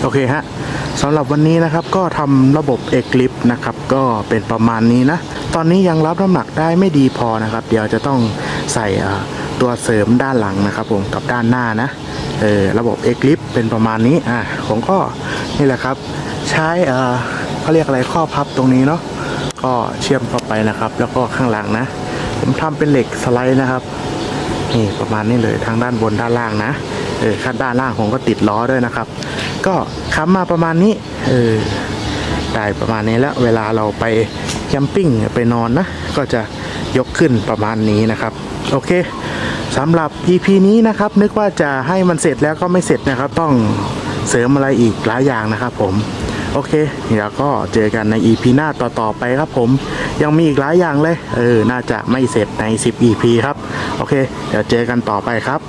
โอเคฮะสำหรับวันนี้นะครับก็ทำระบบเอกลิปนะครับก็เป็นประมาณนี้นะตอนนี้ยังรับน้ำหนักได้ไม่ดีพอนะครับเดี๋ยวจะต้องใส่ตัวเสริมด้านหลังนะครับผมกับด้านหน้านะระบบเอกลิปเป็นประมาณนี้ผมก็นี่แหละครับใช้เขาเรียกอะไรข้อพับตรงนี้เนาะก็เชื่อมเข้าไปนะครับแล้วก็ข้างหลังนะผมทำเป็นเหล็กสไลด์นะครับนี่ประมาณนี้เลยทั้งด้านบนด้านล่างนะข้างด้านล่างผมก็ติดล้อด้วยนะครับก็ค้ำมาประมาณนี้ได้ประมาณนี้แล้วเวลาเราไปแคมปิ้งไปนอนนะก็จะยกขึ้นประมาณนี้นะครับโอเคสำหรับ EP นี้นะครับนึกว่าจะให้มันเสร็จแล้วก็ไม่เสร็จนะครับต้องเสริมอะไรอีกหลายอย่างนะครับผมโอเคเดี๋ยวก็เจอกันใน EP หน้าต่อๆไปครับผมยังมีอีกหลายอย่างเลยน่าจะไม่เสร็จใน10 EP ครับโอเคเดี๋ยวเจอกันต่อไปครับ